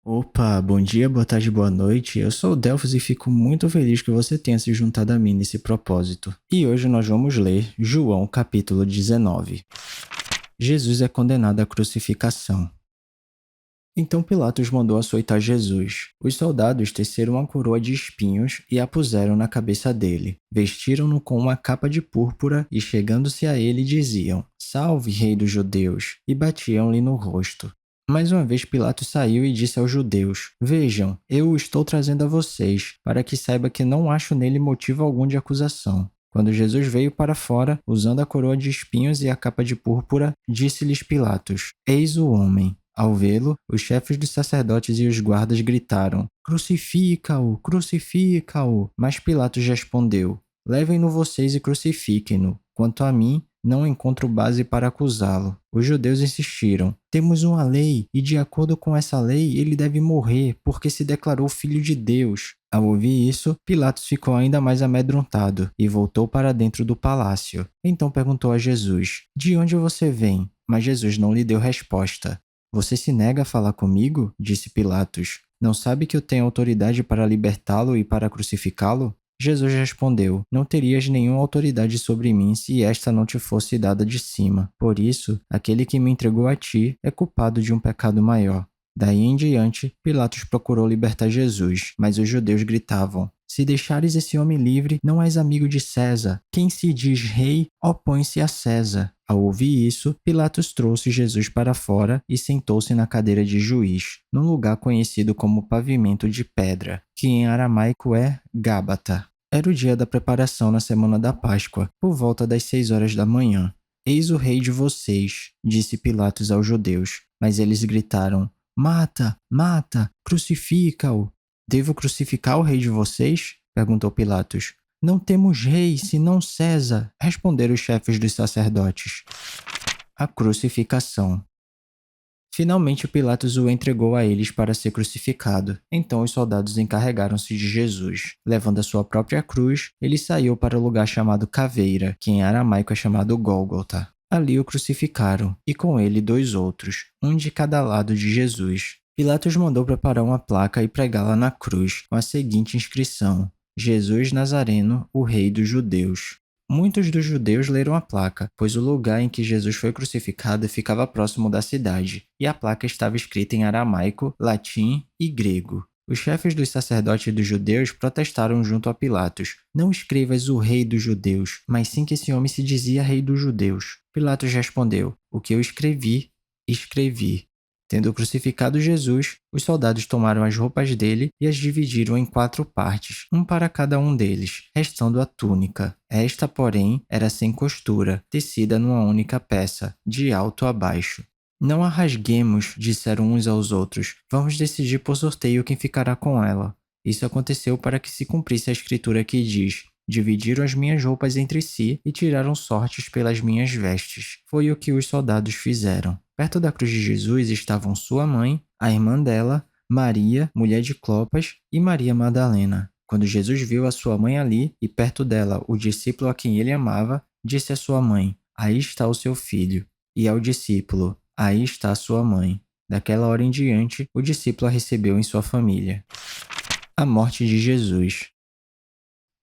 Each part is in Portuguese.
Opa, bom dia, boa tarde, boa noite. Eu sou o Delphos e fico muito feliz que você tenha se juntado a mim nesse propósito. E hoje nós vamos ler João capítulo 19. Jesus é condenado à crucificação. Então Pilatos mandou açoitar Jesus. Os soldados teceram uma coroa de espinhos e a puseram na cabeça dele. Vestiram-no com uma capa de púrpura e, chegando-se a ele, diziam: Salve, rei dos judeus! E batiam-lhe no rosto. Mais uma vez Pilatos saiu e disse aos judeus: Vejam, eu o estou trazendo a vocês, para que saiba que não acho nele motivo algum de acusação. Quando Jesus veio para fora, usando a coroa de espinhos e a capa de púrpura, disse-lhes Pilatos: Eis o homem. Ao vê-lo, os chefes dos sacerdotes e os guardas gritaram: Crucifica-o! Crucifica-o! Mas Pilatos respondeu: Levem-no vocês e crucifiquem-no. Quanto a mim, não encontro base para acusá-lo. Os judeus insistiram: Temos uma lei, e de acordo com essa lei, ele deve morrer, porque se declarou filho de Deus. Ao ouvir isso, Pilatos ficou ainda mais amedrontado e voltou para dentro do palácio. Então perguntou a Jesus: De onde você vem? Mas Jesus não lhe deu resposta. Você se nega a falar comigo? Disse Pilatos. Não sabe que eu tenho autoridade para libertá-lo e para crucificá-lo? Jesus respondeu: Não terias nenhuma autoridade sobre mim se esta não te fosse dada de cima. Por isso, aquele que me entregou a ti é culpado de um pecado maior. Daí em diante, Pilatos procurou libertar Jesus, mas os judeus gritavam: Se deixares esse homem livre, não és amigo de César. Quem se diz rei, opõe-se a César. Ao ouvir isso, Pilatos trouxe Jesus para fora e sentou-se na cadeira de juiz, num lugar conhecido como pavimento de pedra, que em aramaico é Gábata. Era o dia da preparação na semana da Páscoa, por volta das 6 horas da manhã. Eis o rei de vocês, disse Pilatos aos judeus, mas eles gritaram: Mata, mata, crucifica-o. Devo crucificar o rei de vocês? Perguntou Pilatos. Não temos rei, senão César, responderam os chefes dos sacerdotes. A crucificação. Finalmente Pilatos o entregou a eles para ser crucificado. Então os soldados encarregaram-se de Jesus. Levando a sua própria cruz, ele saiu para o lugar chamado Caveira, que em aramaico é chamado Gólgota. Ali o crucificaram, e com ele 2 outros, um de cada lado de Jesus. Pilatos mandou preparar uma placa e pregá-la na cruz, com a seguinte inscrição: Jesus Nazareno, o Rei dos Judeus. Muitos dos judeus leram a placa, pois o lugar em que Jesus foi crucificado ficava próximo da cidade, e a placa estava escrita em aramaico, latim e grego. Os chefes dos sacerdotes dos judeus protestaram junto a Pilatos: Não escrevas o rei dos judeus, mas sim que esse homem se dizia rei dos judeus. Pilatos respondeu: O que eu escrevi, escrevi. Tendo crucificado Jesus, os soldados tomaram as roupas dele e as dividiram em 4 partes, um para cada um deles, restando a túnica. Esta, porém, era sem costura, tecida numa única peça, de alto a baixo. Não a rasguemos, disseram uns aos outros. Vamos decidir por sorteio quem ficará com ela. Isso aconteceu para que se cumprisse a escritura que diz: Dividiram as minhas roupas entre si e tiraram sortes pelas minhas vestes. Foi o que os soldados fizeram. Perto da cruz de Jesus estavam sua mãe, a irmã dela, Maria, mulher de Clopas, e Maria Madalena. Quando Jesus viu a sua mãe ali e perto dela o discípulo a quem ele amava, disse à sua mãe: Aí está o seu filho. E ao discípulo: Aí está a sua mãe. Daquela hora em diante, o discípulo a recebeu em sua família. A morte de Jesus.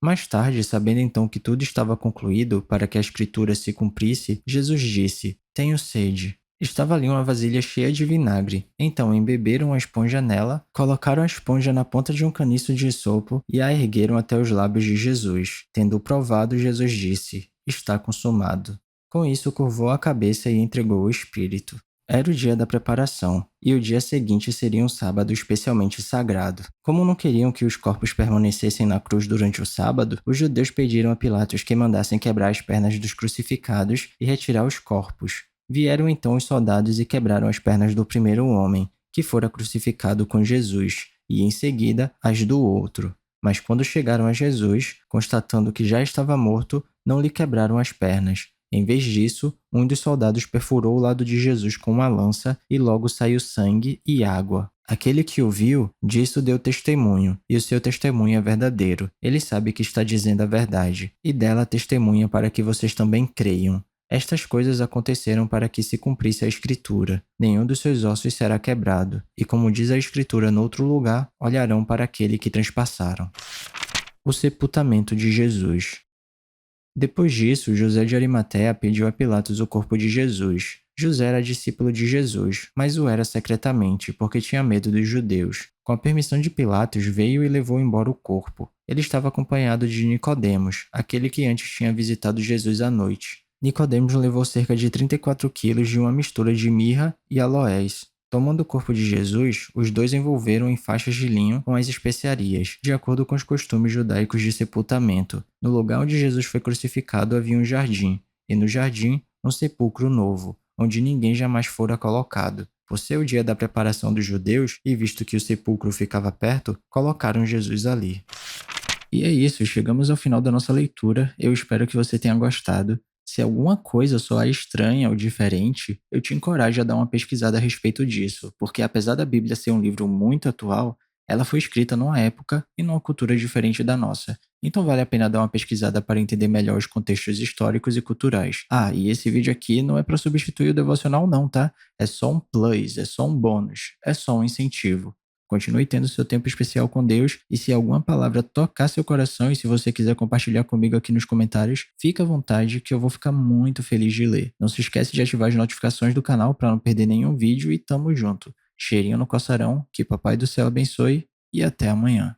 Mais tarde, sabendo então que tudo estava concluído para que a escritura se cumprisse, Jesus disse: Tenho sede. Estava ali uma vasilha cheia de vinagre. Então embeberam a esponja nela, colocaram a esponja na ponta de um caniço de sopo e a ergueram até os lábios de Jesus. Tendo provado, Jesus disse: Está consumado. Com isso, curvou a cabeça e entregou o espírito. Era o dia da preparação, e o dia seguinte seria um sábado especialmente sagrado. Como não queriam que os corpos permanecessem na cruz durante o sábado, os judeus pediram a Pilatos que mandassem quebrar as pernas dos crucificados e retirar os corpos. Vieram então os soldados e quebraram as pernas do primeiro homem, que fora crucificado com Jesus, e em seguida as do outro. Mas quando chegaram a Jesus, constatando que já estava morto, não lhe quebraram as pernas. Em vez disso, um dos soldados perfurou o lado de Jesus com uma lança e logo saiu sangue e água. Aquele que o viu, disso deu testemunho, e o seu testemunho é verdadeiro. Ele sabe que está dizendo a verdade, e dela testemunha para que vocês também creiam. Estas coisas aconteceram para que se cumprisse a Escritura: nenhum dos seus ossos será quebrado. E como diz a Escritura noutro lugar, olharão para aquele que transpassaram. O sepultamento de Jesus. Depois disso, José de Arimateia pediu a Pilatos o corpo de Jesus. José era discípulo de Jesus, mas o era secretamente, porque tinha medo dos judeus. Com a permissão de Pilatos, veio e levou embora o corpo. Ele estava acompanhado de Nicodemos, aquele que antes tinha visitado Jesus à noite. Nicodemos levou cerca de 34 quilos de uma mistura de mirra e aloés. Tomando o corpo de Jesus, os dois envolveram em faixas de linho com as especiarias, de acordo com os costumes judaicos de sepultamento. No lugar onde Jesus foi crucificado havia um jardim, e no jardim, um sepulcro novo, onde ninguém jamais fora colocado. Por ser o dia da preparação dos judeus, e visto que o sepulcro ficava perto, colocaram Jesus ali. E é isso, chegamos ao final da nossa leitura. Eu espero que você tenha gostado. Se alguma coisa soar estranha ou diferente, eu te encorajo a dar uma pesquisada a respeito disso, porque apesar da Bíblia ser um livro muito atual, ela foi escrita numa época e numa cultura diferente da nossa. Então vale a pena dar uma pesquisada para entender melhor os contextos históricos e culturais. Ah, e esse vídeo aqui não é para substituir o devocional não, tá? É só um plus, é só um bônus, é só um incentivo. Continue tendo seu tempo especial com Deus e se alguma palavra tocar seu coração e se você quiser compartilhar comigo aqui nos comentários, fica à vontade que eu vou ficar muito feliz de ler. Não se esquece de ativar as notificações do canal para não perder nenhum vídeo e tamo junto. Cheirinho no coçarão, que Papai do Céu abençoe e até amanhã.